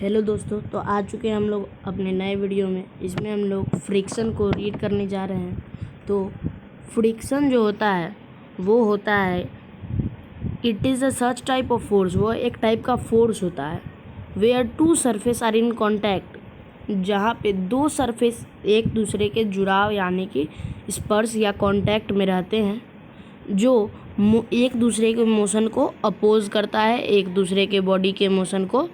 Hello दोस्तों, तो आ चुके हैं हम लोग अपने नए वीडियो में। इसमें हम लोग फ्रिक्शन को रीड करने जा रहे हैं। तो फ्रिक्शन जो होता है वो होता है it is a such type of force. वो एक टाइप का फोर्स होता है where two surface are in contact, जहाँ पे दो सरफेस एक दूसरे के जुड़ाव यानी कि स्पर्श या कॉन्टैक्ट में रहते हैं, जो एक दूसरे के मोशन को अपोज करता है, एक दूसरे के बॉडी के मोशन को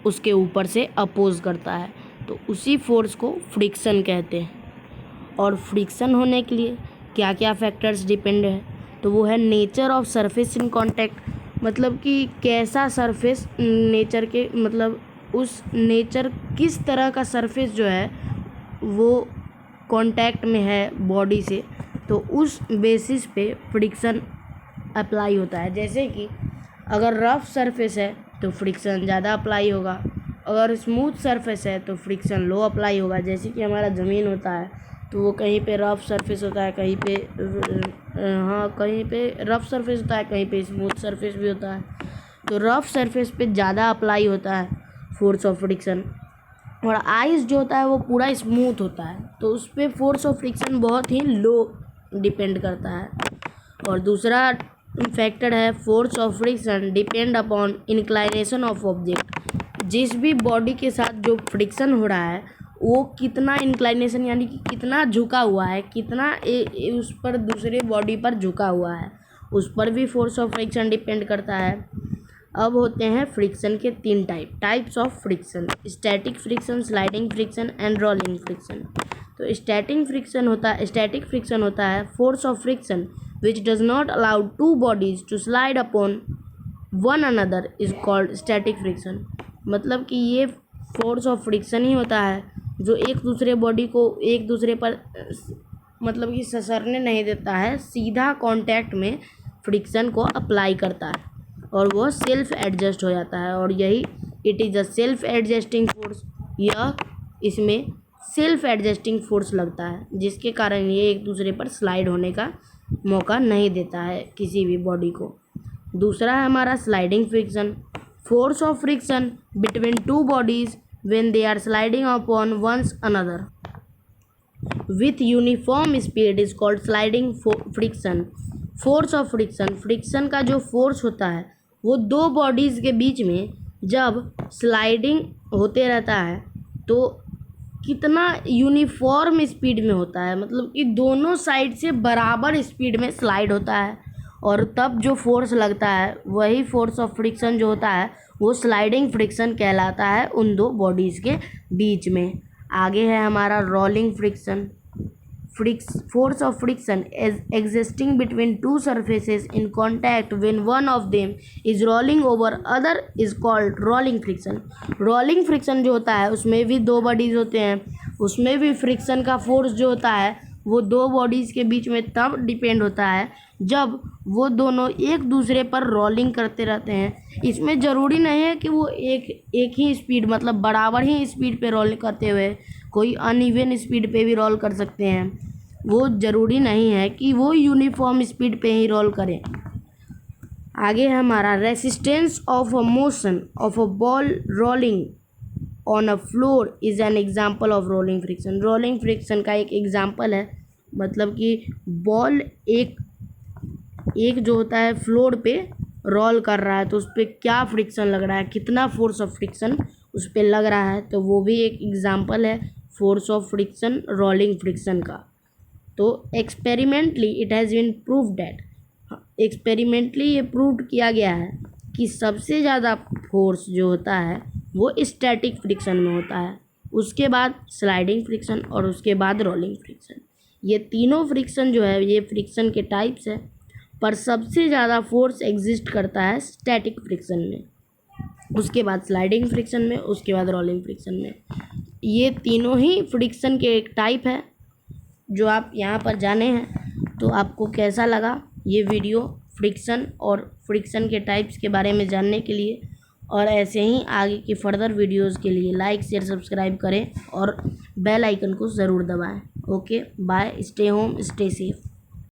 उसके ऊपर से अपोज करता है। तो उसी फोर्स को फ्रिक्शन कहते हैं। और फ्रिक्शन होने के लिए क्या क्या फैक्टर्स डिपेंड है, तो वो है nature of surface in contact, मतलब कि कैसा सरफेस नेचर के, मतलब उस नेचर किस तरह का सरफेस जो है वो कांटेक्ट में है बॉडी से, तो उस बेसिस पे फ्रिक्शन अप्लाई होता है। जैसे कि अगर रफ सरफेस है तो फ्रिक्शन ज़्यादा अप्लाई होगा, अगर स्मूथ सरफेस है तो फ्रिक्शन लो अप्लाई होगा। जैसे कि हमारा ज़मीन होता है तो वो कहीं पे रफ सरफेस होता है, कहीं पे रफ सरफेस होता है, कहीं पे स्मूथ सरफेस भी होता है। तो रफ सरफेस पे ज़्यादा अप्लाई होता है फोर्स ऑफ फ्रिक्शन, और आइस जो होता है वो पूरा स्मूथ होता है, तो उस पर फोर्स ऑफ फ्रिक्शन बहुत ही लो डिपेंड करता है। और दूसरा फैक्टर है force of friction depend upon inclination of object. जिस भी बॉडी के साथ जो फ्रिक्शन हो रहा है वो कितना इंक्लाइनेशन यानी कि कितना झुका हुआ है, कितना उस पर दूसरे बॉडी पर झुका हुआ है, उस पर भी फोर्स ऑफ फ्रिक्शन डिपेंड करता है। अब होते हैं फ्रिक्शन के तीन types of friction: static friction, sliding friction and rolling friction. तो स्टैटिक फ्रिक्शन होता है force of friction which does not allow two bodies to slide upon one another is called static friction। मतलब कि ये force of friction ही होता है जो एक दूसरे बॉडी को एक दूसरे पर मतलब कि ससरने नहीं देता है, सीधा कांटेक्ट में फ्रिक्शन को अप्लाई करता है और वो सेल्फ एडजस्ट हो जाता है। और यही it is a self adjusting force. यह इसमें सेल्फ एडजस्टिंग फोर्स लगता है जिसके कारण ये एक दूसरे पर स्लाइड होने का मौका नहीं देता है किसी भी बॉडी को। दूसरा है हमारा sliding friction. Force of friction between two bodies when they are sliding upon ones another with uniform speed is called sliding friction. Force of friction का जो फोर्स होता है वो दो बॉडीज़ के बीच में जब स्लाइडिंग होते रहता है तो कितना यूनिफॉर्म स्पीड में होता है, मतलब कि दोनों साइड से बराबर स्पीड में स्लाइड होता है, और तब जो फोर्स लगता है वही फोर्स ऑफ फ्रिक्शन जो होता है वो स्लाइडिंग फ्रिक्शन कहलाता है उन दो बॉडीज़ के बीच में। आगे है हमारा rolling friction. Force of friction existing between two surfaces in contact when one of them is rolling over other is called rolling friction. Rolling friction जो होता है उसमें भी दो बॉडीज़ होते हैं, उसमें भी फ्रिक्शन का फोर्स जो होता है वो दो बॉडीज़ के बीच में तब डिपेंड होता है जब वो दोनों एक दूसरे पर रोलिंग करते रहते हैं। इसमें ज़रूरी नहीं है कि वो एक ही स्पीड, मतलब बराबर ही स्पीड पे रोल करते हुए कोई अनइवन स्पीड पे भी रोल कर सकते हैं। वो ज़रूरी नहीं है कि वो यूनिफॉर्म स्पीड पे ही रोल करें। आगे है हमारा resistance of a motion of a ball rolling on a floor is an example of rolling friction. Rolling friction का एक एग्जाम्पल है, मतलब कि बॉल एक जो होता है फ्लोर पे रोल कर रहा है तो उस पर क्या फ्रिक्शन लग रहा है, कितना फोर्स ऑफ फ्रिक्शन उस पर लग रहा है, तो वो भी एक एग्जाम्पल है force of friction rolling friction का। तो experimentally it has been proved that, experimentally ये प्रूव किया गया है कि सबसे ज़्यादा फोर्स जो होता है वो स्टैटिक फ्रिक्शन में होता है, उसके बाद स्लाइडिंग फ्रिक्शन और उसके बाद रोलिंग फ्रिक्शन। ये तीनों फ्रिक्शन जो है ये फ्रिक्शन के टाइप्स है, पर सबसे ज़्यादा फोर्स एग्जिस्ट करता है स्टैटिक फ्रिक्शन में, उसके बाद स्लाइडिंग फ्रिक्शन में, उसके बाद रोलिंग फ्रिक्शन में। ये तीनों ही फ्रिक्शन के एक टाइप है जो आप यहाँ पर जाने हैं। तो आपको कैसा लगा ये वीडियो फ्रिक्शन और फ्रिक्शन के टाइप्स के बारे में जानने के लिए, और ऐसे ही आगे की फर्दर वीडियोस के लिए लाइक शेयर सब्सक्राइब करें और बेल आइकन को ज़रूर दबाएं। Okay bye, stay home stay safe.